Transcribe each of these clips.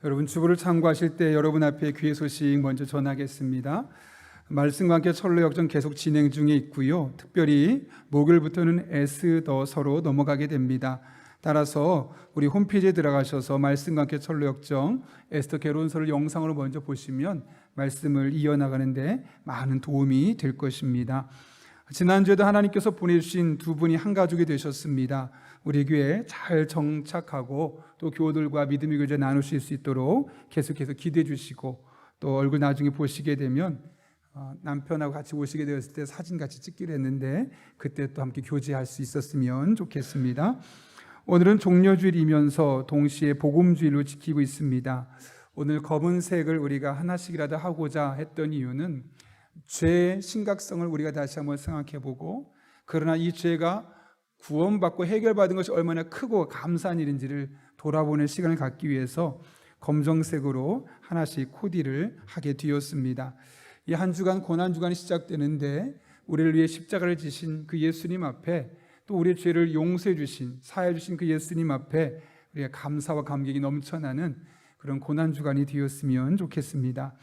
여러분 주보를 참고하실 때 여러분 앞에 귀의 소식 먼저 전하겠습니다. 말씀과 함께 철로 역정 계속 진행 중에 있고요. 특별히 목요일부터는 에스더서로 넘어가게 됩니다. 따라서 우리 홈페이지에 들어가셔서 말씀과 함께 철로 역정 에스더 개론서를 영상으로 먼저 보시면 말씀을 이어나가는데 많은 도움이 될 것입니다. 지난주에도 하나님께서 보내주신 두 분이 한 가족이 되셨습니다. 우리 교회에 잘 정착하고 또 교우들과 믿음의 교제 나누실 수 있도록 계속해서 기도해 주시고, 또 얼굴 나중에 보시게 되면 남편하고 같이 오시게 되었을 때 사진 같이 찍기로 했는데 그때 또 함께 교제할 수 있었으면 좋겠습니다. 오늘은 종려주일이면서 동시에 복음주일로 지키고 있습니다. 오늘 검은색을 우리가 하나씩이라도 하고자 했던 이유는 죄의 심각성을 우리가 다시 한번 생각해보고, 그러나 이 죄가 구원받고 해결받은 것이 얼마나 크고 감사한 일인지를 돌아보는 시간을 갖기 위해서 검정색으로 하나씩 코디를 하게 되었습니다. 이 한 주간 고난주간이 시작되는데 우리를 위해 십자가를 지신 그 예수님 앞에, 또 우리의 죄를 용서해 주신, 사해 주신 그 예수님 앞에 우리가 감사와 감격이 넘쳐나는 그런 고난주간이 되었으면 좋겠습니다.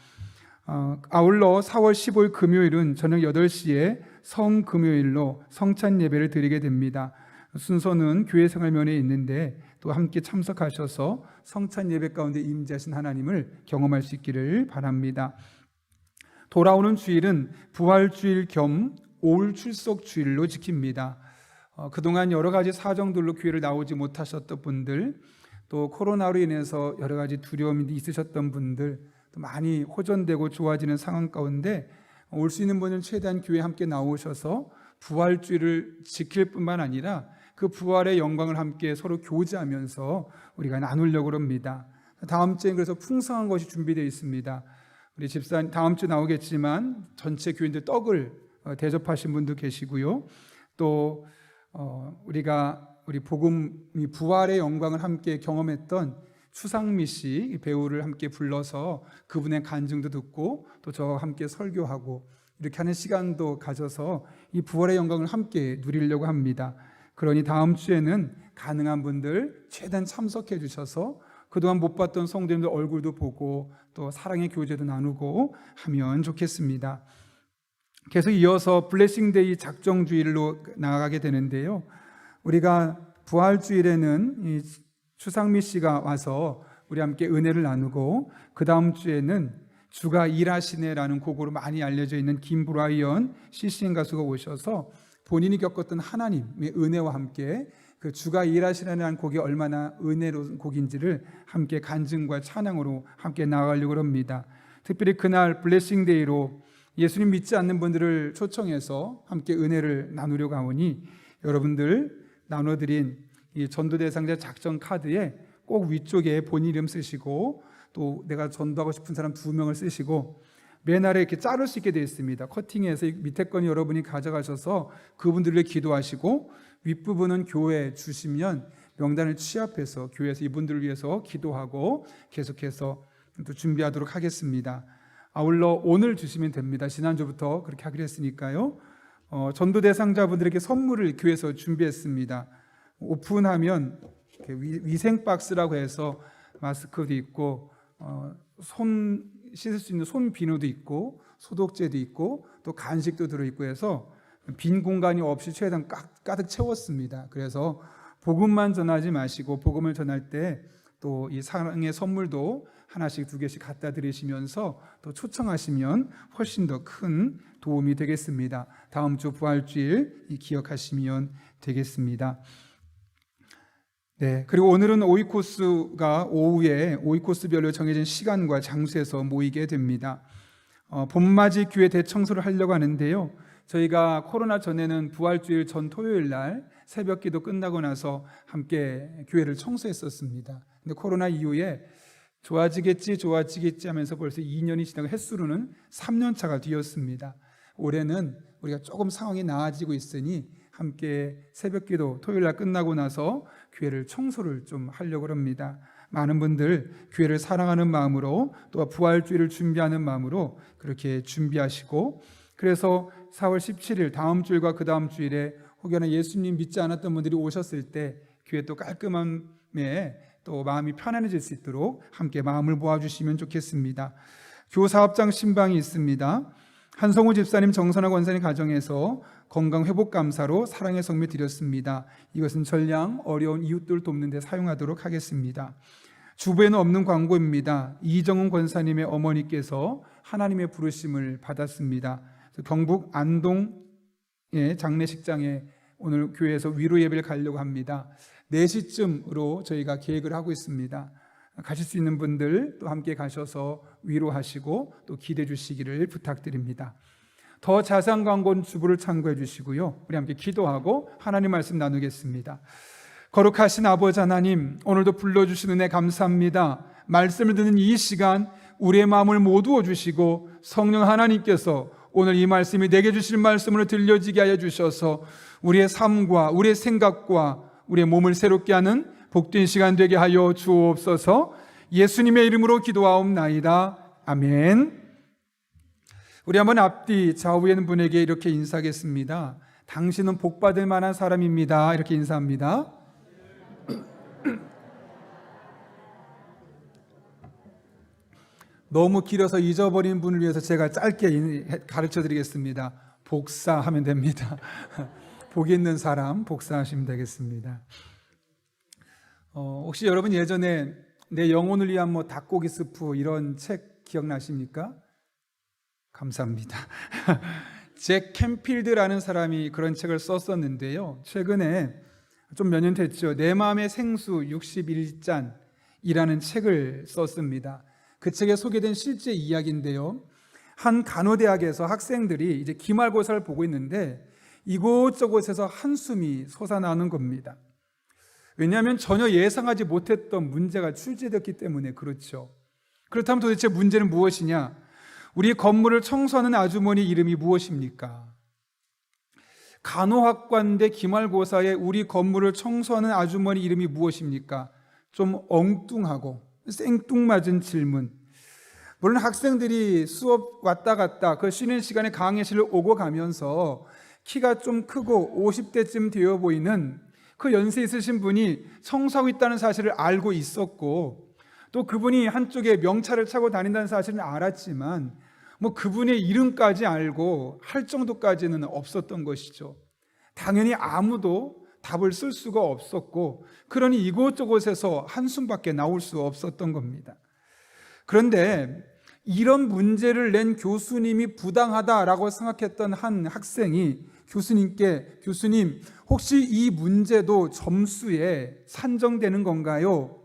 아울러 4월 15일 금요일은 저녁 8시에 성금요일로 성찬 예배를 드리게 됩니다. 순서는 교회 생활면에 있는데 또 함께 참석하셔서 성찬 예배 가운데 임재하신 하나님을 경험할 수 있기를 바랍니다. 돌아오는 주일은 부활주일 겸 올 출석주일로 지킵니다. 그동안 여러 가지 사정들로 교회를 나오지 못하셨던 분들, 또 코로나로 인해서 여러 가지 두려움이 있으셨던 분들, 또 많이 호전되고 좋아지는 상황 가운데 올 수 있는 분은 최대한 교회에 함께 나오셔서 부활주일을 지킬 뿐만 아니라 그 부활의 영광을 함께 서로 교제하면서 우리가 나누려고 합니다. 다음 주에 그래서 풍성한 것이 준비되어 있습니다. 우리 집사님 다음 주 나오겠지만 전체 교인들 떡을 대접하신 분도 계시고요. 또 우리 복음이 부활의 영광을 함께 경험했던 추상미 씨 배우를 함께 불러서 그분의 간증도 듣고 또 저와 함께 설교하고 이렇게 하는 시간도 가져서 이 부활의 영광을 함께 누리려고 합니다. 그러니 다음 주에는 가능한 분들 최대한 참석해 주셔서 그동안 못 봤던 성도님들 얼굴도 보고 또 사랑의 교제도 나누고 하면 좋겠습니다. 계속 이어서 블레싱데이 작정주일로 나아가게 되는데요. 우리가 부활주일에는 이 추상미 씨가 와서 우리 함께 은혜를 나누고, 그 다음 주에는 주가 일하시네라는 곡으로 많이 알려져 있는 김브라이언 CCN 가수가 오셔서 본인이 겪었던 하나님의 은혜와 함께 그 주가 일하시네라는 곡이 얼마나 은혜로운 곡인지를 함께 간증과 찬양으로 함께 나아가려고 합니다. 특별히 그날 블레싱데이로 예수님 믿지 않는 분들을 초청해서 함께 은혜를 나누려고 하오니 여러분들 나눠드린 이 전도 대상자 작전 카드에 꼭 위쪽에 본인 이름 쓰시고, 또 내가 전도하고 싶은 사람 2명을 쓰시고, 매날에 이렇게 자를 수 있게 되어 있습니다. 커팅해서 밑에 건 여러분이 가져가셔서 그분들을 기도하시고, 윗부분은 교회에 주시면 명단을 취합해서 교회에서 이분들을 위해서 기도하고 계속해서 또 준비하도록 하겠습니다. 아울러 오늘 주시면 됩니다. 지난주부터 그렇게 하기로 했으니까요. 전도 대상자분들에게 선물을 교회에서 준비했습니다. 오픈하면 위생 박스라고 해서 마스크도 있고 손 씻을 수 있는 손 비누도 있고 소독제도 있고 또 간식도 들어있고 해서 빈 공간이 없이 최대한 가득 채웠습니다. 그래서 복음만 전하지 마시고 복음을 전할 때 또 이 사랑의 선물도 하나씩 2개씩 갖다 드리시면서 또 초청하시면 훨씬 더 큰 도움이 되겠습니다. 다음 주 부활주일 기억하시면 되겠습니다. 네, 그리고 오늘은 오이코스가 오후에 오이코스별로 정해진 시간과 장소에서 모이게 됩니다. 봄맞이 교회 대청소를 하려고 하는데요. 저희가 코로나 전에는 부활주일 전 토요일 날 새벽기도 끝나고 나서 함께 교회를 청소했었습니다. 근데 코로나 이후에 좋아지겠지 하면서 벌써 2년이 지나고 햇수로는 3년 차가 되었습니다. 올해는 우리가 조금 상황이 나아지고 있으니 함께 새벽기도 토요일 날 끝나고 나서 교회를 청소를 좀 하려고 합니다. 많은 분들 교회를 사랑하는 마음으로 또 부활주일을 준비하는 마음으로 그렇게 준비하시고, 그래서 4월 17일 다음 주일과 그 다음 주일에 혹여나 예수님 믿지 않았던 분들이 오셨을 때 교회 또 깔끔함에 또 마음이 편안해질 수 있도록 함께 마음을 모아주시면 좋겠습니다. 교사합장 신방이 있습니다. 한성우 집사님, 정선아 권사님 가정에서 건강회복감사로 사랑의 성미 드렸습니다. 이것은 전량 어려운 이웃들 돕는 데 사용하도록 하겠습니다. 주부에는 없는 광고입니다. 이정은 권사님의 어머니께서 하나님의 부르심을 받았습니다. 경북 안동의 장례식장에 오늘 교회에서 위로 예배를 가려고 합니다. 4시쯤으로 저희가 계획을 하고 있습니다. 가실 수 있는 분들 또 함께 가셔서 위로하시고 또 기대해 주시기를 부탁드립니다. 더 자세한 광고는 주부를 참고해 주시고요. 우리 함께 기도하고 하나님 말씀 나누겠습니다. 거룩하신 아버지 하나님, 오늘도 불러주신 은혜 감사합니다. 말씀을 듣는 이 시간 우리의 마음을 모두어 주시고 성령 하나님께서 오늘 이 말씀이 내게 주실 말씀으로 들려지게 하여 주셔서 우리의 삶과 우리의 생각과 우리의 몸을 새롭게 하는 복된 시간 되게 하여 주옵소서. 예수님의 이름으로 기도하옵나이다. 아멘. 우리 한번 앞뒤 좌우에 있는 분에게 이렇게 인사하겠습니다. 당신은 복받을 만한 사람입니다. 이렇게 인사합니다. 너무 길어서 잊어버린 분을 위해서 제가 짧게 가르쳐 드리겠습니다. 복사하면 됩니다. 복 있는 사람 복사하시면 되겠습니다. 혹시 여러분 예전에 내 영혼을 위한 닭고기 스프 이런 책 기억나십니까? 감사합니다. 잭 캠필드라는 사람이 그런 책을 썼었는데요. 최근에 좀 몇 년 됐죠. 내 마음의 생수 61잔이라는 책을 썼습니다. 그 책에 소개된 실제 이야기인데요. 한 간호대학에서 학생들이 이제 기말고사를 보고 있는데 이곳저곳에서 한숨이 솟아나는 겁니다. 왜냐하면 전혀 예상하지 못했던 문제가 출제됐기 때문에 그렇죠. 그렇다면 도대체 문제는 무엇이냐? 우리 건물을 청소하는 아주머니 이름이 무엇입니까? 간호학과인데 기말고사에 우리 건물을 청소하는 아주머니 이름이 무엇입니까? 좀 엉뚱하고 생뚱맞은 질문. 물론 학생들이 수업 왔다 갔다 그 쉬는 시간에 강의실을 오고 가면서 키가 좀 크고 50대쯤 되어 보이는 그 연세 있으신 분이 청소하고 있다는 사실을 알고 있었고, 또 그분이 한쪽에 명찰을 차고 다닌다는 사실은 알았지만 그분의 이름까지 알고 할 정도까지는 없었던 것이죠. 당연히 아무도 답을 쓸 수가 없었고, 그러니 이곳저곳에서 한숨밖에 나올 수 없었던 겁니다. 그런데 이런 문제를 낸 교수님이 부당하다라고 생각했던 한 학생이 교수님께, 교수님, 혹시 이 문제도 점수에 산정되는 건가요?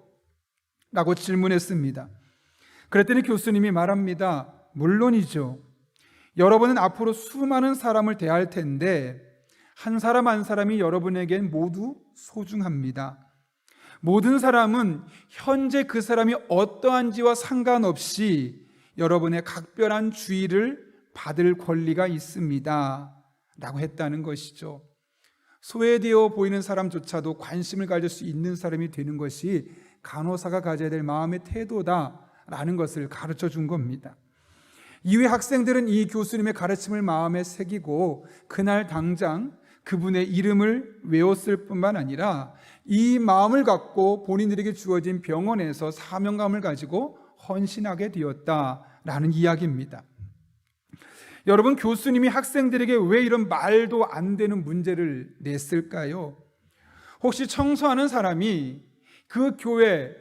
라고 질문했습니다. 그랬더니 교수님이 말합니다. 물론이죠. 여러분은 앞으로 수많은 사람을 대할 텐데 한 사람 한 사람이 여러분에겐 모두 소중합니다. 모든 사람은 현재 그 사람이 어떠한지와 상관없이 여러분의 각별한 주의를 받을 권리가 있습니다. 라고 했다는 것이죠. 소외되어 보이는 사람조차도 관심을 가질 수 있는 사람이 되는 것이 간호사가 가져야 될 마음의 태도다라는 것을 가르쳐 준 겁니다. 이후에 학생들은 이 교수님의 가르침을 마음에 새기고 그날 당장 그분의 이름을 외웠을 뿐만 아니라 이 마음을 갖고 본인들에게 주어진 병원에서 사명감을 가지고 헌신하게 되었다라는 이야기입니다. 여러분, 교수님이 학생들에게 왜 이런 말도 안 되는 문제를 냈을까요? 혹시 청소하는 사람이 그 교회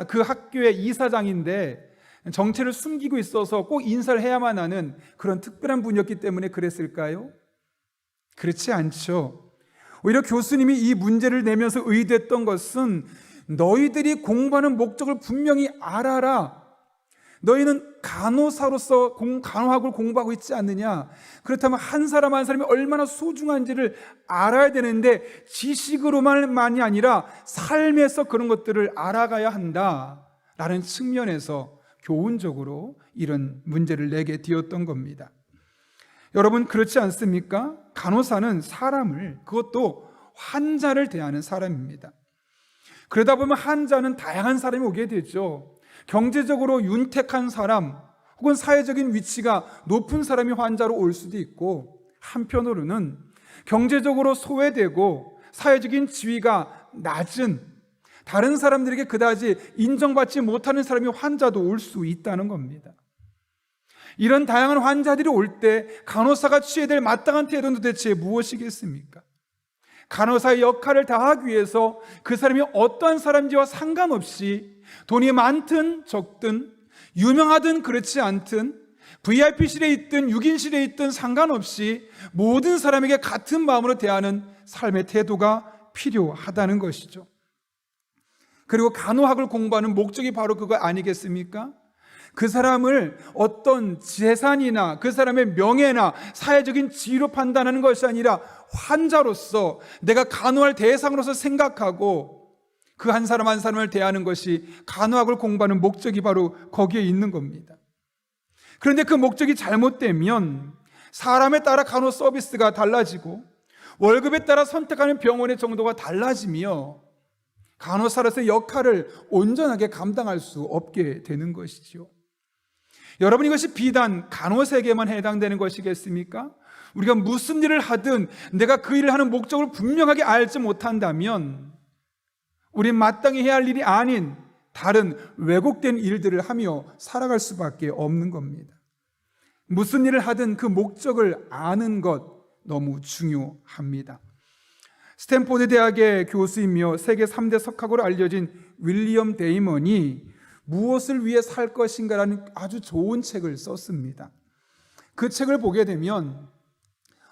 그 학교의 이사장인데 정체를 숨기고 있어서 꼭 인사를 해야만 하는 그런 특별한 분이었기 때문에 그랬을까요? 그렇지 않죠. 오히려 교수님이 이 문제를 내면서 의도했던 것은 너희들이 공부하는 목적을 분명히 알아라. 너희는 간호사로서 간호학을 공부하고 있지 않느냐? 그렇다면 한 사람 한 사람이 얼마나 소중한지를 알아야 되는데 지식으로만이 아니라 삶에서 그런 것들을 알아가야 한다라는 측면에서 교훈적으로 이런 문제를 내게 되었던 겁니다. 여러분, 그렇지 않습니까? 간호사는 사람을, 그것도 환자를 대하는 사람입니다. 그러다 보면 환자는 다양한 사람이 오게 되죠. 경제적으로 윤택한 사람 혹은 사회적인 위치가 높은 사람이 환자로 올 수도 있고, 한편으로는 경제적으로 소외되고 사회적인 지위가 낮은 다른 사람들에게 그다지 인정받지 못하는 사람이 환자도 올 수 있다는 겁니다. 이런 다양한 환자들이 올 때 간호사가 취해야 될 마땅한 태도는 도대체 무엇이겠습니까? 간호사의 역할을 다하기 위해서 그 사람이 어떠한 사람인지와 상관없이 돈이 많든 적든 유명하든 그렇지 않든 VIP실에 있든 6인실에 있든 상관없이 모든 사람에게 같은 마음으로 대하는 삶의 태도가 필요하다는 것이죠. 그리고 간호학을 공부하는 목적이 바로 그거 아니겠습니까? 그 사람을 어떤 재산이나 그 사람의 명예나 사회적인 지위로 판단하는 것이 아니라 환자로서 내가 간호할 대상으로서 생각하고 그 한 사람 한 사람을 대하는 것이 간호학을 공부하는 목적이 바로 거기에 있는 겁니다. 그런데 그 목적이 잘못되면 사람에 따라 간호 서비스가 달라지고 월급에 따라 선택하는 병원의 정도가 달라지며 간호사로서의 역할을 온전하게 감당할 수 없게 되는 것이죠. 여러분, 이것이 비단 간호사에게만 해당되는 것이겠습니까? 우리가 무슨 일을 하든 내가 그 일을 하는 목적을 분명하게 알지 못한다면 우린 마땅히 해야 할 일이 아닌 다른 왜곡된 일들을 하며 살아갈 수밖에 없는 겁니다. 무슨 일을 하든 그 목적을 아는 것 너무 중요합니다. 스탠포드 대학의 교수이며 세계 3대 석학으로 알려진 윌리엄 데이먼이 무엇을 위해 살 것인가라는 아주 좋은 책을 썼습니다. 그 책을 보게 되면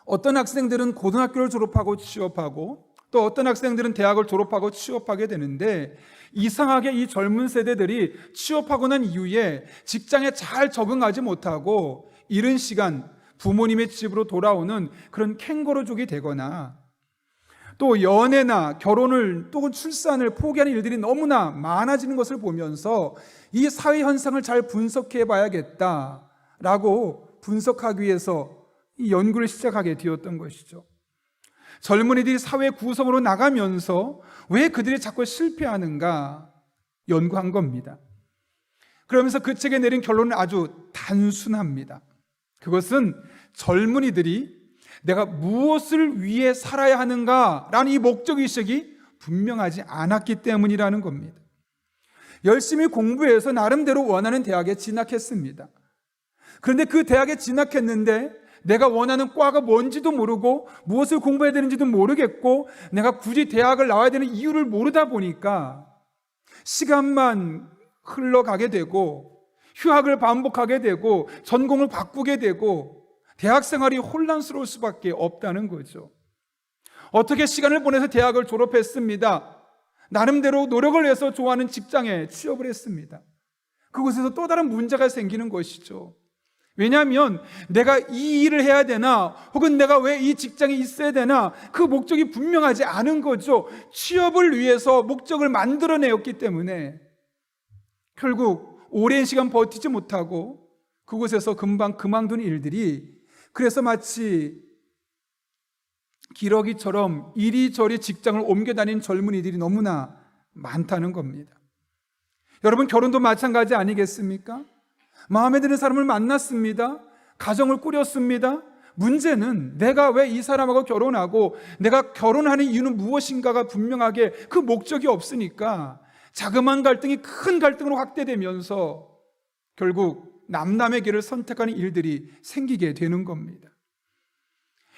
어떤 학생들은 고등학교를 졸업하고 취업하고 또 어떤 학생들은 대학을 졸업하고 취업하게 되는데 이상하게 이 젊은 세대들이 취업하고 난 이후에 직장에 잘 적응하지 못하고 이른 시간 부모님의 집으로 돌아오는 그런 캥거루족이 되거나 또 연애나 결혼을 또는 출산을 포기하는 일들이 너무나 많아지는 것을 보면서 이 사회 현상을 잘 분석해 봐야겠다라고 분석하기 위해서 이 연구를 시작하게 되었던 것이죠. 젊은이들이 사회 구성으로 나가면서 왜 그들이 자꾸 실패하는가 연구한 겁니다. 그러면서 그 책에 내린 결론은 아주 단순합니다. 그것은 젊은이들이 내가 무엇을 위해 살아야 하는가라는 이 목적의식이 분명하지 않았기 때문이라는 겁니다. 열심히 공부해서 나름대로 원하는 대학에 진학했습니다. 그런데 그 대학에 진학했는데 내가 원하는 과가 뭔지도 모르고 무엇을 공부해야 되는지도 모르겠고 내가 굳이 대학을 나와야 되는 이유를 모르다 보니까 시간만 흘러가게 되고 휴학을 반복하게 되고 전공을 바꾸게 되고 대학 생활이 혼란스러울 수밖에 없다는 거죠. 어떻게 시간을 보내서 대학을 졸업했습니다. 나름대로 노력을 해서 좋아하는 직장에 취업을 했습니다. 그곳에서 또 다른 문제가 생기는 것이죠. 왜냐하면 내가 이 일을 해야 되나 혹은 내가 왜 이 직장에 있어야 되나 그 목적이 분명하지 않은 거죠. 취업을 위해서 목적을 만들어내었기 때문에 결국 오랜 시간 버티지 못하고 그곳에서 금방 그만둔 일들이 그래서 마치 기러기처럼 이리저리 직장을 옮겨 다니는 젊은이들이 너무나 많다는 겁니다. 여러분, 결혼도 마찬가지 아니겠습니까? 마음에 드는 사람을 만났습니다. 가정을 꾸렸습니다. 문제는 내가 왜 이 사람하고 결혼하고 내가 결혼하는 이유는 무엇인가가 분명하게 그 목적이 없으니까 자그마한 갈등이 큰 갈등으로 확대되면서 결국 남남의 길을 선택하는 일들이 생기게 되는 겁니다.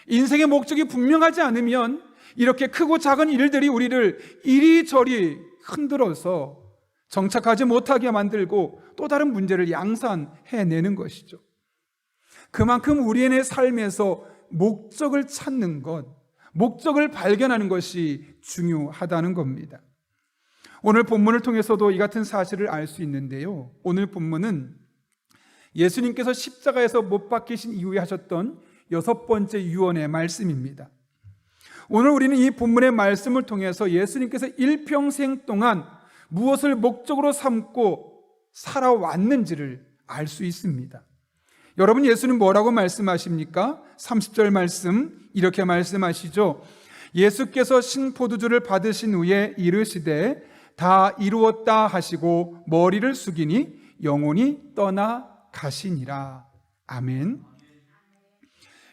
인생의 목적이 분명하지 않으면 이렇게 크고 작은 일들이 우리를 이리저리 흔들어서 정착하지 못하게 만들고 또 다른 문제를 양산해내는 것이죠. 그만큼 우리의 삶에서 목적을 찾는 것, 목적을 발견하는 것이 중요하다는 겁니다. 오늘 본문을 통해서도 이 같은 사실을 알 수 있는데요. 오늘 본문은 예수님께서 십자가에서 못 박히신 이후에 하셨던 6번째 유언의 말씀입니다. 오늘 우리는 이 본문의 말씀을 통해서 예수님께서 일평생 동안 무엇을 목적으로 삼고 살아왔는지를 알 수 있습니다. 여러분, 예수는 뭐라고 말씀하십니까? 30절 말씀 이렇게 말씀하시죠. 예수께서 신포도주를 받으신 후에 이르시되 다 이루었다 하시고 머리를 숙이니 영혼이 떠나 가시니라. 아멘.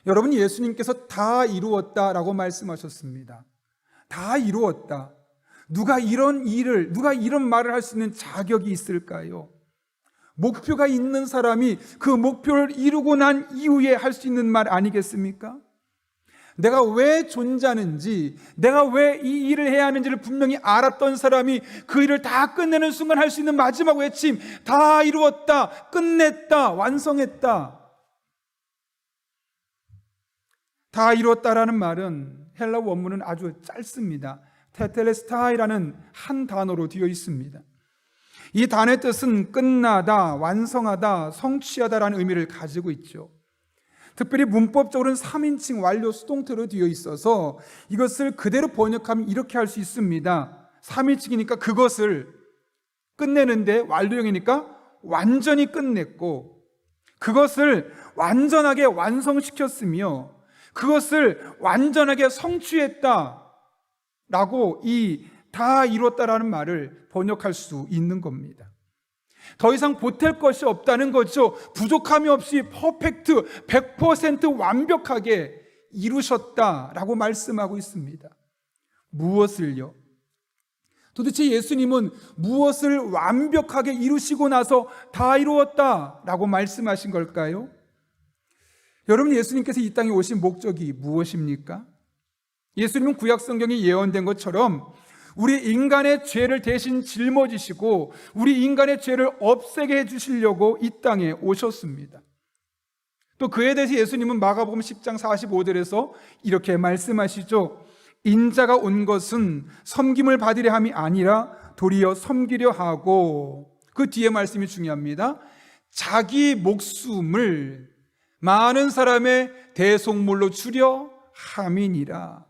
여러분, 예수님께서 다 이루었다라고 말씀하셨습니다. 다 이루었다. 누가 이런 말을 할 수 있는 자격이 있을까요? 목표가 있는 사람이 그 목표를 이루고 난 이후에 할 수 있는 말 아니겠습니까? 내가 왜 존재하는지, 내가 왜 이 일을 해야 하는지를 분명히 알았던 사람이 그 일을 다 끝내는 순간 할 수 있는 마지막 외침, 다 이루었다, 끝냈다, 완성했다. 다 이루었다라는 말은 헬라 원문은 아주 짧습니다. 테텔레스타이라는 한 단어로 되어 있습니다. 이 단어의 뜻은 끝나다, 완성하다, 성취하다라는 의미를 가지고 있죠. 특별히 문법적으로는 3인칭 완료 수동태로 되어 있어서 이것을 그대로 번역하면 이렇게 할 수 있습니다. 3인칭이니까 그것을 끝내는데, 완료형이니까 완전히 끝냈고, 그것을 완전하게 완성시켰으며, 그것을 완전하게 성취했다 라고 이 다 이뤘다라는 말을 번역할 수 있는 겁니다. 더 이상 보탤 것이 없다는 거죠. 부족함이 없이 퍼펙트 100% 완벽하게 이루셨다라고 말씀하고 있습니다. 무엇을요? 도대체 예수님은 무엇을 완벽하게 이루시고 나서 다 이루었다라고 말씀하신 걸까요? 여러분, 예수님께서 이 땅에 오신 목적이 무엇입니까? 예수님은 구약 성경에 예언된 것처럼 우리 인간의 죄를 대신 짊어지시고 우리 인간의 죄를 없애게 해주시려고 이 땅에 오셨습니다. 또 그에 대해서 예수님은 마가복음 10장 45절에서 이렇게 말씀하시죠. 인자가 온 것은 섬김을 받으려 함이 아니라 도리어 섬기려 하고, 그 뒤에 말씀이 중요합니다. 자기 목숨을 많은 사람의 대속물로 주려 함이니라.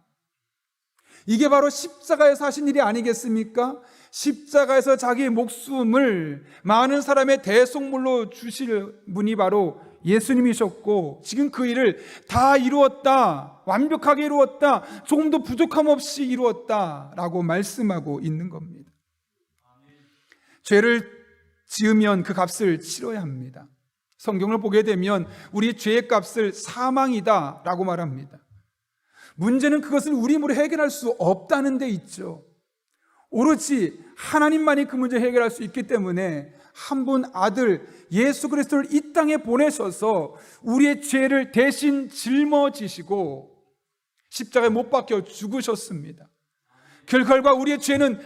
이게 바로 십자가에서 하신 일이 아니겠습니까? 십자가에서 자기 목숨을 많은 사람의 대속물로 주실 분이 바로 예수님이셨고, 지금 그 일을 다 이루었다, 완벽하게 이루었다, 조금도 부족함 없이 이루었다 라고 말씀하고 있는 겁니다. 죄를 지으면 그 값을 치러야 합니다. 성경을 보게 되면 우리 죄의 값을 사망이다 라고 말합니다. 문제는 그것을 우리 힘으로 해결할 수 없다는 데 있죠. 오로지 하나님만이 그 문제를 해결할 수 있기 때문에 한 분 아들 예수 그리스도를 이 땅에 보내셔서 우리의 죄를 대신 짊어지시고 십자가에 못 박혀 죽으셨습니다. 그 결과 우리의 죄는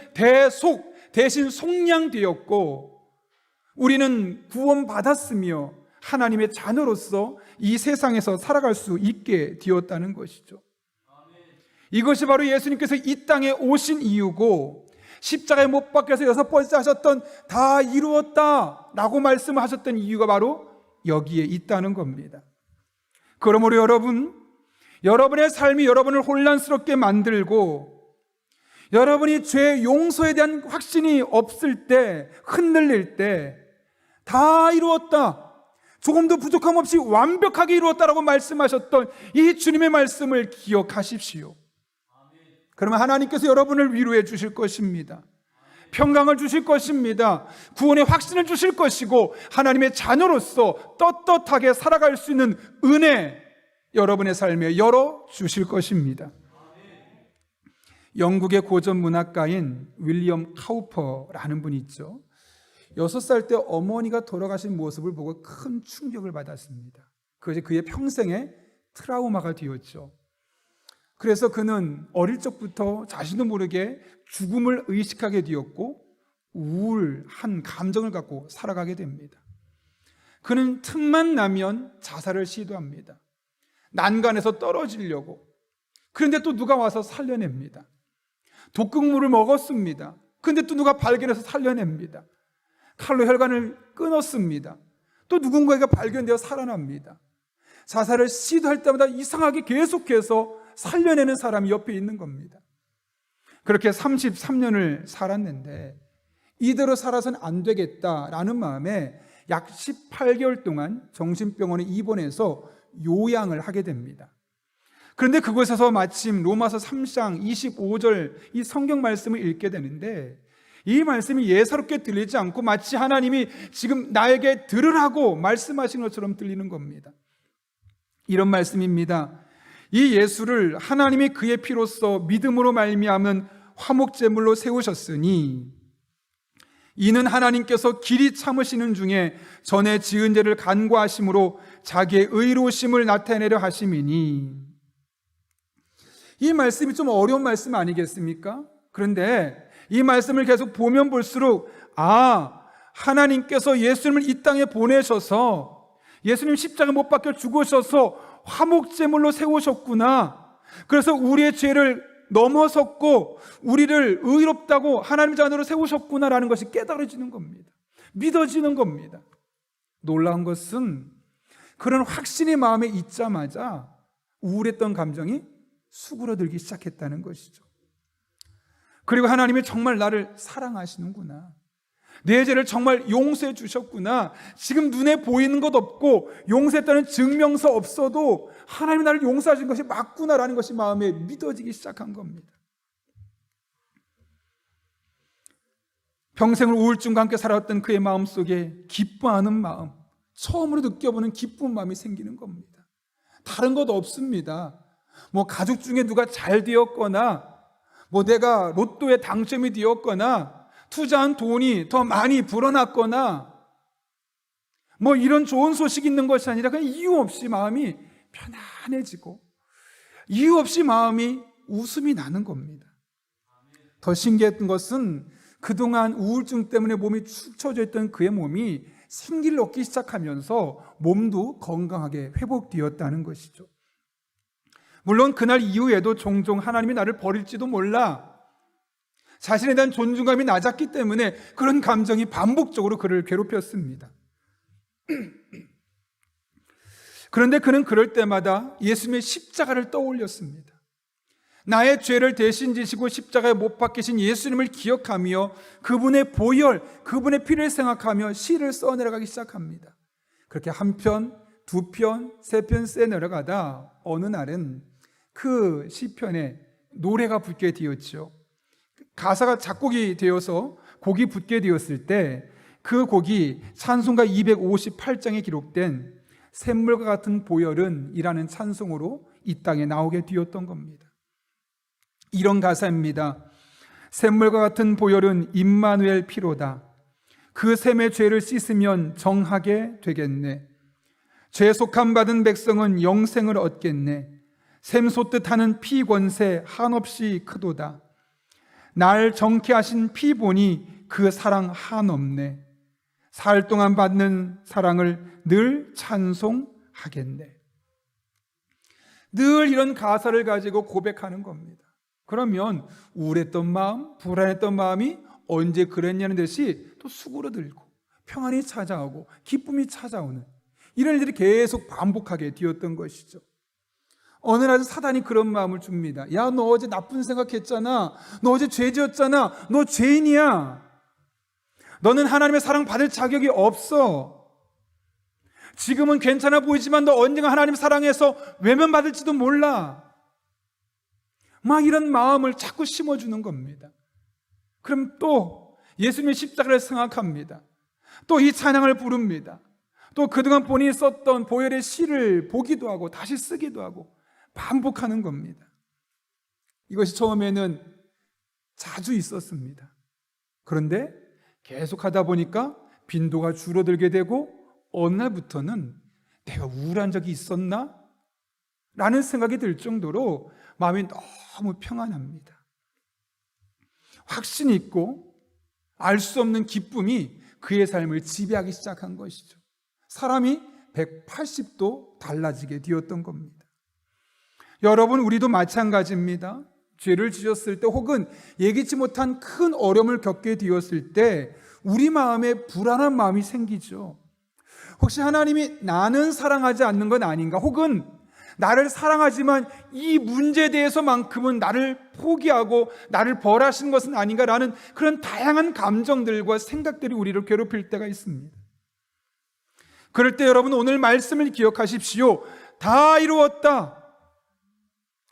대신 속량되었고 우리는 구원받았으며 하나님의 자녀로서 이 세상에서 살아갈 수 있게 되었다는 것이죠. 이것이 바로 예수님께서 이 땅에 오신 이유고, 십자가에 못 박혀서 6번째 하셨던 다 이루었다 라고 말씀하셨던 이유가 바로 여기에 있다는 겁니다. 그러므로 여러분의 삶이 여러분을 혼란스럽게 만들고, 여러분이 죄 용서에 대한 확신이 없을 때, 흔들릴 때, 다 이루었다, 조금도 부족함 없이 완벽하게 이루었다라고 말씀하셨던 이 주님의 말씀을 기억하십시오. 그러면 하나님께서 여러분을 위로해 주실 것입니다. 평강을 주실 것입니다. 구원의 확신을 주실 것이고, 하나님의 자녀로서 떳떳하게 살아갈 수 있는 은혜 여러분의 삶에 열어 주실 것입니다. 영국의 고전 문학가인 윌리엄 카우퍼라는 분이 있죠. 6살 때 어머니가 돌아가신 모습을 보고 큰 충격을 받았습니다. 그것이 그의 평생의 트라우마가 되었죠. 그래서 그는 어릴 적부터 자신도 모르게 죽음을 의식하게 되었고 우울한 감정을 갖고 살아가게 됩니다. 그는 틈만 나면 자살을 시도합니다. 난간에서 떨어지려고. 그런데 또 누가 와서 살려냅니다. 독극물을 먹었습니다. 그런데 또 누가 발견해서 살려냅니다. 칼로 혈관을 끊었습니다. 또 누군가가 발견되어 살아납니다. 자살을 시도할 때마다 이상하게 계속해서 살려내는 사람이 옆에 있는 겁니다. 그렇게 33년을 살았는데 이대로 살아서는 안 되겠다라는 마음에 약 18개월 동안 정신병원에 입원해서 요양을 하게 됩니다. 그런데 그곳에서 마침 로마서 3장 25절 이 성경 말씀을 읽게 되는데, 이 말씀이 예사롭게 들리지 않고 마치 하나님이 지금 나에게 들으라고 말씀하신 것처럼 들리는 겁니다. 이런 말씀입니다. 이 예수를 하나님이 그의 피로써 믿음으로 말미암은 화목제물로 세우셨으니 이는 하나님께서 길이 참으시는 중에 전에 지은 죄를 간과하심으로 자기의 의로우심을 나타내려 하심이니. 이 말씀이 좀 어려운 말씀 아니겠습니까? 그런데 이 말씀을 계속 보면 볼수록 하나님께서 예수님을 이 땅에 보내셔서 예수님 십자가 못 박혀 죽으셔서 화목제물로 세우셨구나. 그래서 우리의 죄를 넘어섰고 우리를 의롭다고 하나님 자녀로 세우셨구나라는 것이 깨달아지는 겁니다. 믿어지는 겁니다. 놀라운 것은 그런 확신이 마음에 있자마자 우울했던 감정이 수그러들기 시작했다는 것이죠. 그리고 하나님이 정말 나를 사랑하시는구나, 내 죄를 정말 용서해 주셨구나, 지금 눈에 보이는 것 없고 용서했다는 증명서 없어도 하나님이 나를 용서하신 것이 맞구나라는 것이 마음에 믿어지기 시작한 겁니다. 평생을 우울증과 함께 살아왔던 그의 마음속에 기뻐하는 마음, 처음으로 느껴보는 기쁜 마음이 생기는 겁니다. 다른 것 없습니다. 가족 중에 누가 잘 되었거나 내가 로또에 당첨이 되었거나 투자한 돈이 더 많이 불어났거나 이런 좋은 소식이 있는 것이 아니라 그냥 이유 없이 마음이 편안해지고 이유 없이 마음이 웃음이 나는 겁니다. 더 신기했던 것은 그동안 우울증 때문에 몸이 축 처져 있던 그의 몸이 생기를 얻기 시작하면서 몸도 건강하게 회복되었다는 것이죠. 물론 그날 이후에도 종종 하나님이 나를 버릴지도 몰라, 자신에 대한 존중감이 낮았기 때문에 그런 감정이 반복적으로 그를 괴롭혔습니다. 그런데 그는 그럴 때마다 예수님의 십자가를 떠올렸습니다. 나의 죄를 대신 지시고 십자가에 못 박히신 예수님을 기억하며 그분의 보혈, 그분의 피를 생각하며 시를 써내려가기 시작합니다. 그렇게 한 편, 두 편, 세 편 써내려가다 어느 날은 그 시편에 노래가 붙게 되었죠. 가사가 작곡이 되어서 곡이 붙게 되었을 때 그 곡이 찬송가 258장에 기록된 샘물과 같은 보혈은 이라는 찬송으로 이 땅에 나오게 되었던 겁니다. 이런 가사입니다. 샘물과 같은 보혈은 임마누엘 피로다. 그 샘의 죄를 씻으면 정하게 되겠네. 죄 속함 받은 백성은 영생을 얻겠네. 샘솟듯 하는 피 권세 한없이 크도다. 날 정케 하신 피 보니 그 사랑 한없네. 살 동안 받는 사랑을 늘 찬송하겠네. 늘 이런 가사를 가지고 고백하는 겁니다. 그러면 우울했던 마음, 불안했던 마음이 언제 그랬냐는 듯이 또 수그러들고 평안이 찾아오고 기쁨이 찾아오는 이런 일들이 계속 반복하게 되었던 것이죠. 어느 날 사단이 그런 마음을 줍니다. 야, 너 어제 나쁜 생각했잖아. 너 어제 죄 지었잖아. 너 죄인이야. 너는 하나님의 사랑 받을 자격이 없어. 지금은 괜찮아 보이지만 너 언젠가 하나님 사랑해서 외면받을지도 몰라. 이런 마음을 자꾸 심어주는 겁니다. 그럼 또 예수님의 십자가를 생각합니다. 또 이 찬양을 부릅니다. 또 그동안 본인이 썼던 보혈의 시를 보기도 하고 다시 쓰기도 하고 반복하는 겁니다. 이것이 처음에는 자주 있었습니다. 그런데 계속하다 보니까 빈도가 줄어들게 되고 어느 날부터는 내가 우울한 적이 있었나? 라는 생각이 들 정도로 마음이 너무 평안합니다. 확신이 있고 알 수 없는 기쁨이 그의 삶을 지배하기 시작한 것이죠. 사람이 180도 달라지게 되었던 겁니다. 여러분, 우리도 마찬가지입니다. 죄를 지었을 때 혹은 예기치 못한 큰 어려움을 겪게 되었을 때 우리 마음에 불안한 마음이 생기죠. 혹시 하나님이 나는 사랑하지 않는 건 아닌가? 혹은 나를 사랑하지만 이 문제에 대해서만큼은 나를 포기하고 나를 벌하신 것은 아닌가라는 그런 다양한 감정들과 생각들이 우리를 괴롭힐 때가 있습니다. 그럴 때 여러분, 오늘 말씀을 기억하십시오. 다 이루었다.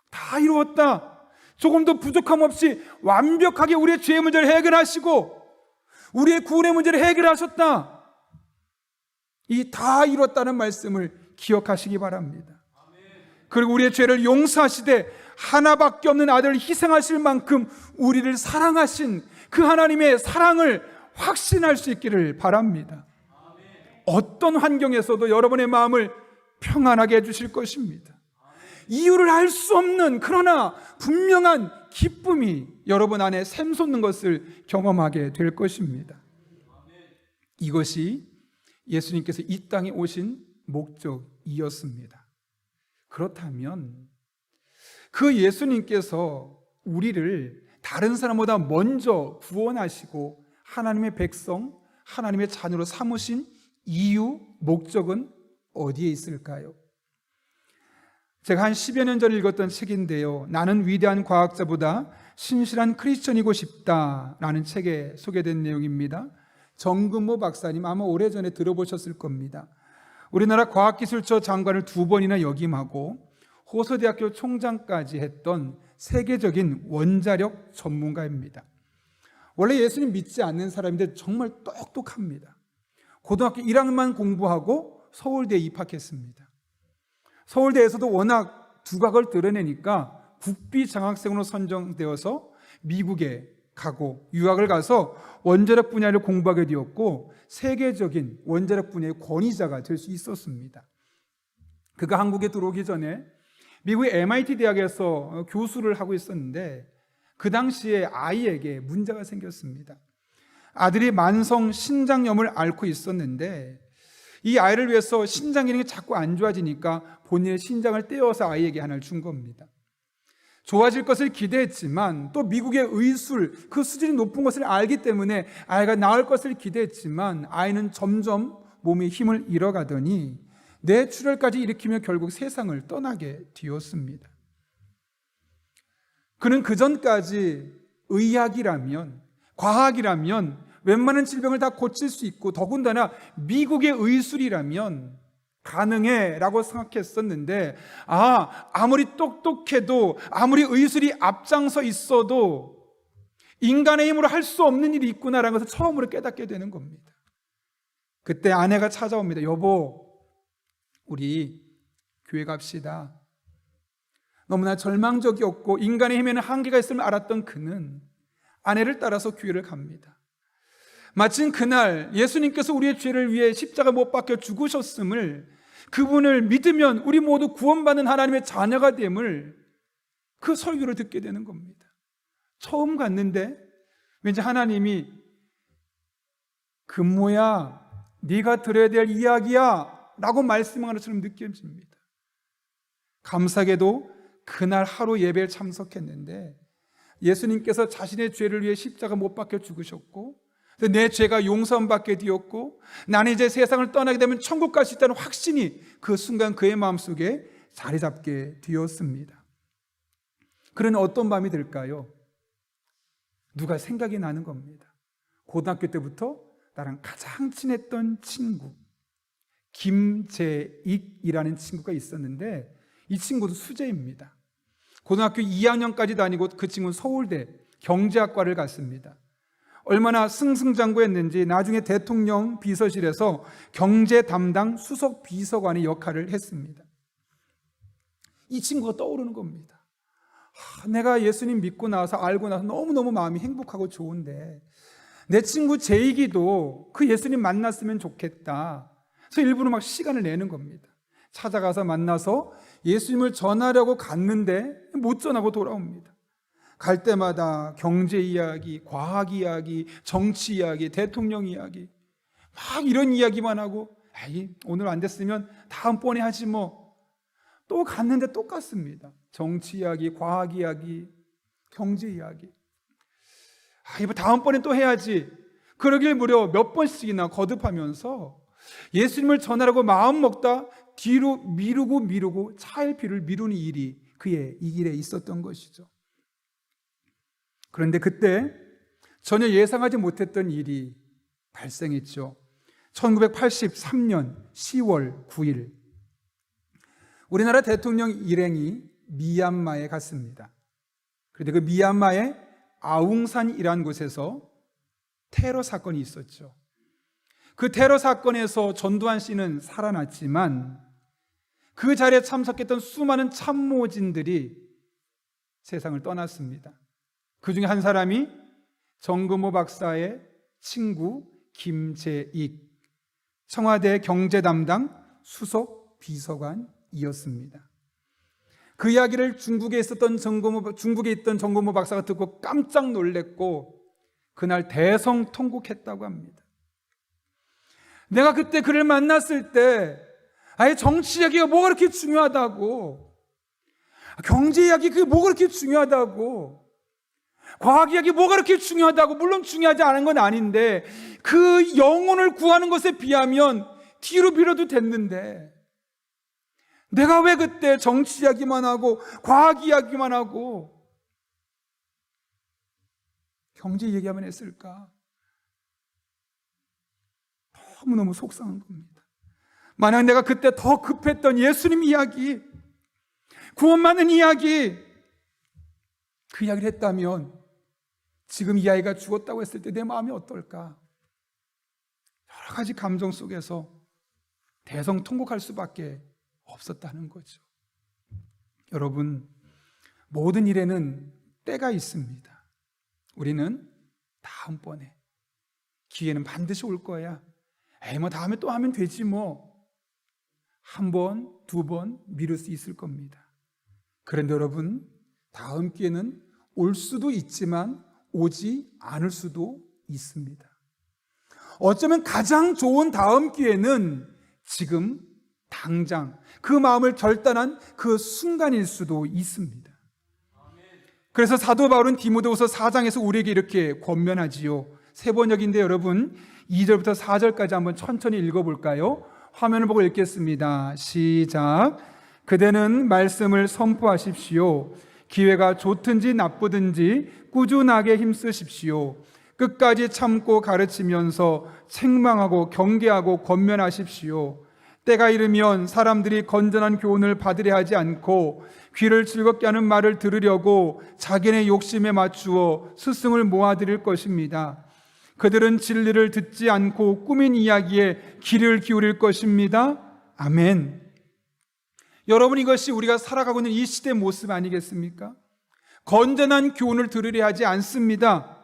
다 이루었다. 조금도 부족함 없이 완벽하게 우리의 죄의 문제를 해결하시고 우리의 구원의 문제를 해결하셨다. 이 다 이뤘다는 말씀을 기억하시기 바랍니다. 그리고 우리의 죄를 용서하시되 하나밖에 없는 아들을 희생하실 만큼 우리를 사랑하신 그 하나님의 사랑을 확신할 수 있기를 바랍니다. 어떤 환경에서도 여러분의 마음을 평안하게 해주실 것입니다. 이유를 알 수 없는 그러나 분명한 기쁨이 여러분 안에 샘솟는 것을 경험하게 될 것입니다. 이것이 예수님께서 이 땅에 오신 목적이었습니다. 그렇다면 그 예수님께서 우리를 다른 사람보다 먼저 구원하시고 하나님의 백성, 하나님의 자녀로 삼으신 이유, 목적은 어디에 있을까요? 제가 한 10여 년 전에 읽었던 책인데요, 나는 위대한 과학자보다 신실한 크리스천이고 싶다라는 책에 소개된 내용입니다. 정근모 박사님 아마 오래전에 들어보셨을 겁니다. 우리나라 과학기술처 장관을 2번이나 역임하고 호서대학교 총장까지 했던 세계적인 원자력 전문가입니다. 원래 예수님 믿지 않는 사람인데 정말 똑똑합니다. 고등학교 1학년만 공부하고 서울대에 입학했습니다. 서울대에서도 워낙 두각을 드러내니까 국비장학생으로 선정되어서 미국에 가고 유학을 가서 원자력 분야를 공부하게 되었고 세계적인 원자력 분야의 권위자가 될 수 있었습니다. 그가 한국에 들어오기 전에 미국의 MIT 대학에서 교수를 하고 있었는데 그 당시에 아이에게 문제가 생겼습니다. 아들이 만성 신장염을 앓고 있었는데 이 아이를 위해서 신장 기능이 자꾸 안 좋아지니까 본인의 신장을 떼어서 아이에게 하나를 준 겁니다. 좋아질 것을 기대했지만 또 미국의 의술 그 수준이 높은 것을 알기 때문에 아이가 나을 것을 기대했지만 아이는 점점 몸의 힘을 잃어가더니 뇌출혈까지 일으키며 결국 세상을 떠나게 되었습니다. 그는 그전까지 의학이라면, 과학이라면 웬만한 질병을 다 고칠 수 있고 더군다나 미국의 의술이라면 가능해 라고 생각했었는데 아무리 똑똑해도 아무리 의술이 앞장서 있어도 인간의 힘으로 할 수 없는 일이 있구나라는 것을 처음으로 깨닫게 되는 겁니다. 그때 아내가 찾아옵니다. 여보, 우리 교회 갑시다. 너무나 절망적이었고 인간의 힘에는 한계가 있음을 알았던 그는 아내를 따라서 교회를 갑니다. 마침 그날 예수님께서 우리의 죄를 위해 십자가 못 박혀 죽으셨음을, 그분을 믿으면 우리 모두 구원받는 하나님의 자녀가 됨을 그 설교를 듣게 되는 겁니다. 처음 갔는데 왠지 하나님이 금모야 네가 들어야 될 이야기야 라고 말씀하는 것처럼 느껴집니다. 감사하게도 그날 하루 예배에 참석했는데 예수님께서 자신의 죄를 위해 십자가 못 박혀 죽으셨고 내 죄가 용서받게 되었고 나는 이제 세상을 떠나게 되면 천국 갈 수 있다는 확신이 그 순간 그의 마음속에 자리 잡게 되었습니다. 그러나 어떤 밤이 될까요? 누가 생각이 나는 겁니다. 고등학교 때부터 나랑 가장 친했던 친구 김재익이라는 친구가 있었는데 이 친구도 수재입니다. 고등학교 2학년까지 다니고 그 친구는 서울대 경제학과를 갔습니다. 얼마나 승승장구했는지 나중에 대통령 비서실에서 경제 담당 수석 비서관의 역할을 했습니다. 이 친구가 떠오르는 겁니다. 내가 예수님 믿고 나서 알고 나서 너무너무 마음이 행복하고 좋은데 내 친구 제이기도 그 예수님 만났으면 좋겠다. 그래서 일부러 막 시간을 내는 겁니다. 찾아가서 만나서 예수님을 전하려고 갔는데 못 전하고 돌아옵니다. 갈 때마다 경제 이야기, 과학 이야기, 정치 이야기, 대통령 이야기 막 이런 이야기만 하고 오늘 안 됐으면 다음번에 하지 뭐. 또 갔는데 똑같습니다. 정치 이야기, 과학 이야기, 경제 이야기. 이거 다음번에 또 해야지. 그러길 무려 몇 번씩이나 거듭하면서 예수님을 전하라고 마음 먹다 뒤로 미루고 차일피를 미루는 일이 그의 이 길에 있었던 것이죠. 그런데 그때 전혀 예상하지 못했던 일이 발생했죠. 1983년 10월 9일 우리나라 대통령 일행이 미얀마에 갔습니다. 그런데 그 미얀마의 아웅산이라는 곳에서 테러 사건이 있었죠. 그 테러 사건에서 전두환 씨는 살아났지만 그 자리에 참석했던 수많은 참모진들이 세상을 떠났습니다. 그 중에 한 사람이 정금호 박사의 친구 김재익, 청와대 경제 담당 수석 비서관이었습니다. 그 이야기를 중국에 있던 정금호 박사가 듣고 깜짝 놀랐고 그날 대성통곡했다고 합니다. 내가 그때 그를 만났을 때 아예 정치 이야기가 뭐가 그렇게 중요하다고, 경제 이야기 그게 뭐가 그렇게 중요하다고, 과학 이야기 뭐가 그렇게 중요하다고, 물론 중요하지 않은 건 아닌데 그 영혼을 구하는 것에 비하면 뒤로 밀어도 됐는데 내가 왜 그때 정치 이야기만 하고 과학 이야기만 하고 경제 얘기하면 했을까? 너무너무 속상한 겁니다. 만약 내가 그때 더 급했던 예수님 이야기, 구원받는 이야기, 그 이야기를 했다면 지금 이 아이가 죽었다고 했을 때 내 마음이 어떨까? 여러 가지 감정 속에서 대성통곡할 수밖에 없었다는 거죠. 여러분, 모든 일에는 때가 있습니다. 우리는 다음번에, 기회는 반드시 올 거야. 에이, 뭐 다음에 또 하면 되지 뭐. 한 번, 두 번 미룰 수 있을 겁니다. 그런데 여러분, 다음 기회는 올 수도 있지만 오지 않을 수도 있습니다. 어쩌면 가장 좋은 다음 기회는 지금 당장 그 마음을 결단한 그 순간일 수도 있습니다. 그래서 사도 바울은 디모데후서 4장에서 우리에게 이렇게 권면하지요. 세 번역인데 여러분 2절부터 4절까지 한번 천천히 읽어볼까요? 화면을 보고 읽겠습니다. 시작. 그대는 말씀을 선포하십시오. 기회가 좋든지 나쁘든지 꾸준하게 힘쓰십시오. 끝까지 참고 가르치면서 책망하고 경계하고 권면하십시오. 때가 이르면 사람들이 건전한 교훈을 받으려 하지 않고 귀를 즐겁게 하는 말을 들으려고 자기네 욕심에 맞추어 스승을 모아들일 것입니다. 그들은 진리를 듣지 않고 꾸민 이야기에 귀를 기울일 것입니다. 아멘. 여러분, 이것이 우리가 살아가고 있는 이 시대의 모습 아니겠습니까? 건전한 교훈을 들으려 하지 않습니다.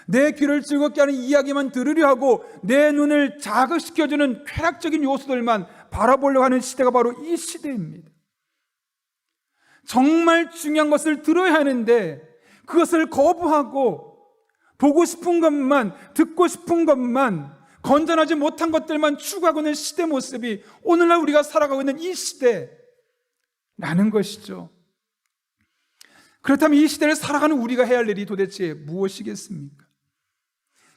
내 귀를 즐겁게 하는 이야기만 들으려 하고 내 눈을 자극시켜주는 쾌락적인 요소들만 바라보려고 하는 시대가 바로 이 시대입니다. 정말 중요한 것을 들어야 하는데 그것을 거부하고 보고 싶은 것만, 듣고 싶은 것만, 건전하지 못한 것들만 추구하고 있는 시대 모습이 오늘날 우리가 살아가고 있는 이 시대라는 것이죠. 그렇다면 이 시대를 살아가는 우리가 해야 할 일이 도대체 무엇이겠습니까?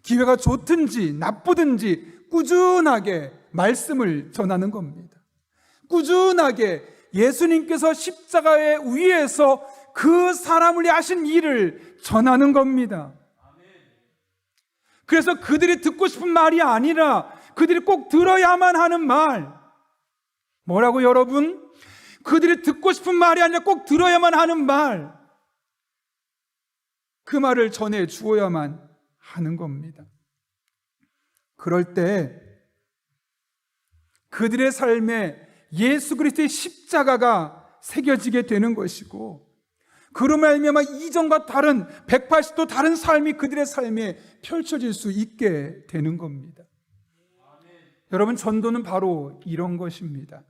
기회가 좋든지 나쁘든지 꾸준하게 말씀을 전하는 겁니다. 꾸준하게 예수님께서 십자가의 위에서 그 사람을 위해 하신 일을 전하는 겁니다. 그래서 그들이 듣고 싶은 말이 아니라 그들이 꼭 들어야만 하는 말. 뭐라고 여러분? 그들이 듣고 싶은 말이 아니라 꼭 들어야만 하는 말. 그 말을 전해 주어야만 하는 겁니다. 그럴 때 그들의 삶에 예수 그리스도의 십자가가 새겨지게 되는 것이고 그로 말미암아 이전과 다른 180도 다른 삶이 그들의 삶에 펼쳐질 수 있게 되는 겁니다. 여러분, 전도는 바로 이런 것입니다.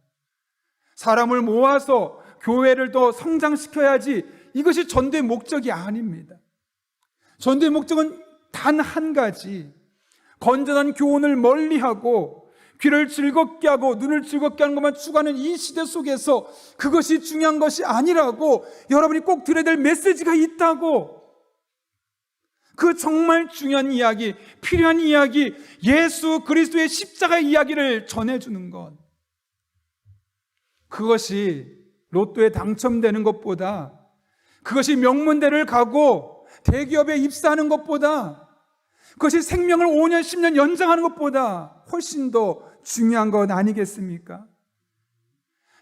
사람을 모아서 교회를 더 성장시켜야지, 이것이 전도의 목적이 아닙니다. 전도의 목적은 단 한 가지, 건전한 교훈을 멀리하고 귀를 즐겁게 하고 눈을 즐겁게 하는 것만 추구하는 이 시대 속에서 그것이 중요한 것이 아니라고, 여러분이 꼭 들어야 될 메시지가 있다고, 그 정말 중요한 이야기, 필요한 이야기, 예수 그리스도의 십자가의 이야기를 전해주는 것, 그것이 로또에 당첨되는 것보다, 그것이 명문대를 가고 대기업에 입사하는 것보다, 그것이 생명을 5년 10년 연장하는 것보다 훨씬 더 중요한 것 아니겠습니까?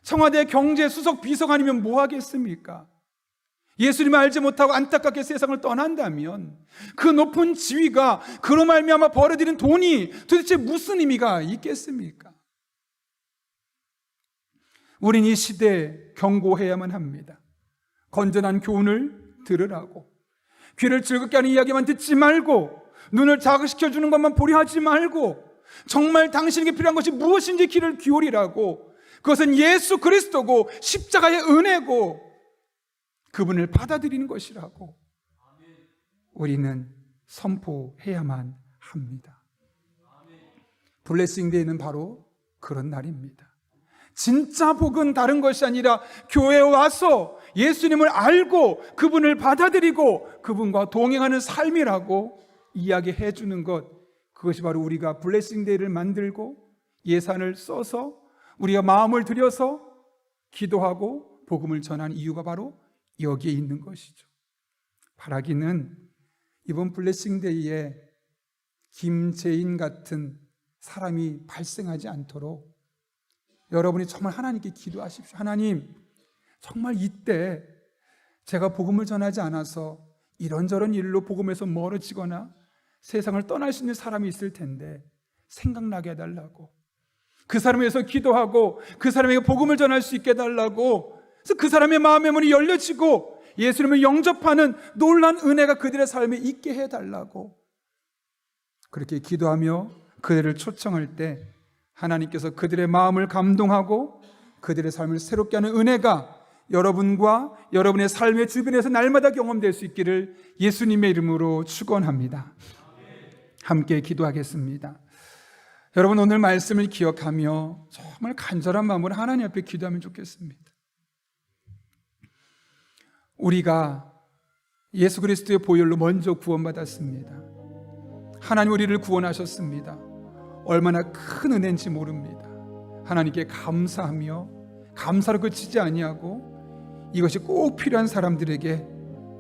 청와대 경제수석 비서관이면 뭐 하겠습니까? 예수님을 알지 못하고 안타깝게 세상을 떠난다면 그 높은 지위가, 그로 말미암아 벌어들인 돈이 도대체 무슨 의미가 있겠습니까? 우린 이 시대에 경고해야만 합니다. 건전한 교훈을 들으라고. 귀를 즐겁게 하는 이야기만 듣지 말고, 눈을 자극시켜주는 것만 보려 하지 말고, 정말 당신에게 필요한 것이 무엇인지 귀를 기울이라고. 그것은 예수 그리스도고 십자가의 은혜고 그분을 받아들이는 것이라고 우리는 선포해야만 합니다. 블레싱데이는 바로 그런 날입니다. 진짜 복은 다른 것이 아니라 교회에 와서 예수님을 알고 그분을 받아들이고 그분과 동행하는 삶이라고 이야기해 주는 것, 그것이 바로 우리가 블레싱데이를 만들고 예산을 써서 우리가 마음을 들여서 기도하고 복음을 전하는 이유가 바로 여기에 있는 것이죠. 바라기는 이번 블레싱데이에 김재인 같은 사람이 발생하지 않도록 여러분이 정말 하나님께 기도하십시오. 하나님, 정말 이때 제가 복음을 전하지 않아서 이런저런 일로 복음에서 멀어지거나 세상을 떠날 수 있는 사람이 있을 텐데 생각나게 해달라고, 그 사람에 대해서 기도하고 그 사람에게 복음을 전할 수 있게 해달라고, 그래서 그 사람의 마음의 문이 열려지고 예수님을 영접하는 놀라운 은혜가 그들의 삶에 있게 해달라고 그렇게 기도하며 그들을 초청할 때 하나님께서 그들의 마음을 감동하고 그들의 삶을 새롭게 하는 은혜가 여러분과 여러분의 삶의 주변에서 날마다 경험될 수 있기를 예수님의 이름으로 축원합니다. 함께 기도하겠습니다. 여러분, 오늘 말씀을 기억하며 정말 간절한 마음으로 하나님 앞에 기도하면 좋겠습니다. 우리가 예수 그리스도의 보혈로 먼저 구원받았습니다. 하나님 우리를 구원하셨습니다. 얼마나 큰 은혜인지 모릅니다. 하나님께 감사하며 감사로 그치지 아니하고 이것이 꼭 필요한 사람들에게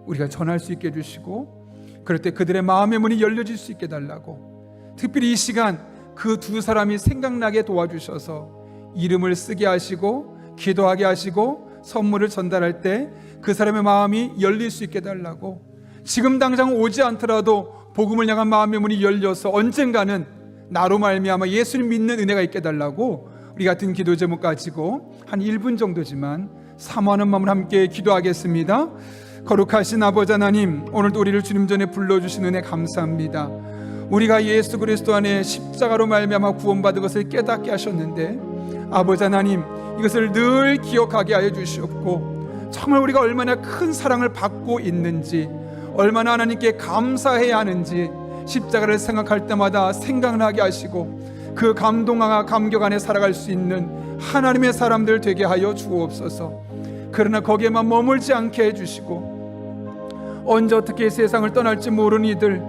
우리가 전할 수 있게 해주시고, 그럴 때 그들의 마음의 문이 열려질 수 있게 해달라고, 특별히 이 시간 그 두 사람이 생각나게 도와주셔서 이름을 쓰게 하시고 기도하게 하시고 선물을 전달할 때 그 사람의 마음이 열릴 수 있게 해달라고, 지금 당장 오지 않더라도 복음을 향한 마음의 문이 열려서 언젠가는 나로 말미암아 예수님 믿는 은혜가 있게 해달라고 우리 같은 기도 제목 가지고 한 1분 정도지만 사모하는 마음으로 함께 기도하겠습니다. 거룩하신 아버지 하나님, 오늘도 우리를 주님 전에 불러주신 은혜 감사합니다. 우리가 예수 그리스도 안에 십자가로 말미암아 구원받은 것을 깨닫게 하셨는데 아버지 하나님, 이것을 늘 기억하게 하여 주시옵고, 정말 우리가 얼마나 큰 사랑을 받고 있는지, 얼마나 하나님께 감사해야 하는지 십자가를 생각할 때마다 생각나게 하시고 그 감동과 감격 안에 살아갈 수 있는 하나님의 사람들 되게 하여 주옵소서. 그러나 거기에만 머물지 않게 해주시고, 언제 어떻게 세상을 떠날지 모르는 이들,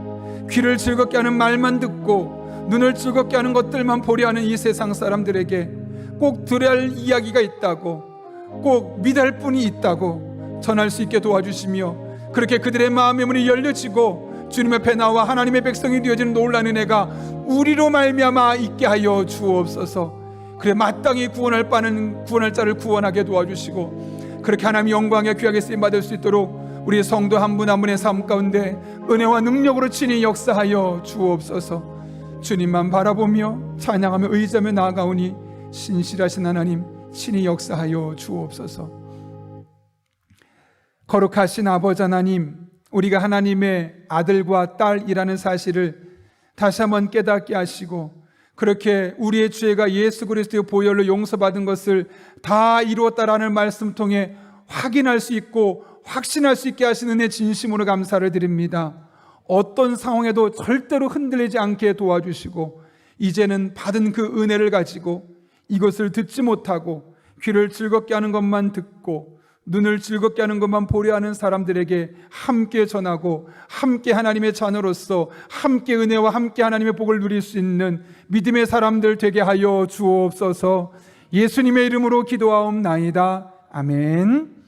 귀를 즐겁게 하는 말만 듣고 눈을 즐겁게 하는 것들만 보려 하는 이 세상 사람들에게 꼭 들어야 할 이야기가 있다고, 꼭 믿어야 할 분이 있다고 전할 수 있게 도와주시며, 그렇게 그들의 마음의 문이 열려지고 주님 앞에 나와 하나님의 백성이 되어지는 놀라운 은혜가 우리로 말미암아 있게 하여 주옵소서. 그래 마땅히 구원할 바는 구원할 자를 구원하게 도와주시고, 그렇게 하나님 영광에 귀하게 쓰임받을 수 있도록 우리 성도 한 분 한 분의 삶 가운데 은혜와 능력으로 친히 역사하여 주옵소서. 주님만 바라보며 찬양하며 의지하며 나아가오니 신실하신 하나님 친히 역사하여 주옵소서. 거룩하신 아버지 하나님, 우리가 하나님의 아들과 딸이라는 사실을 다시 한번 깨닫게 하시고, 그렇게 우리의 죄가 예수 그리스도의 보혈로 용서받은 것을 다 이루었다라는 말씀 통해 확인할 수 있고 확신할 수 있게 하시는 은혜 진심으로 감사를 드립니다. 어떤 상황에도 절대로 흔들리지 않게 도와주시고, 이제는 받은 그 은혜를 가지고 이것을 듣지 못하고 귀를 즐겁게 하는 것만 듣고 눈을 즐겁게 하는 것만 보려 하는 사람들에게 함께 전하고 함께 하나님의 자녀로서 함께 은혜와 함께 하나님의 복을 누릴 수 있는 믿음의 사람들 되게 하여 주옵소서. 예수님의 이름으로 기도하옵나이다. 아멘.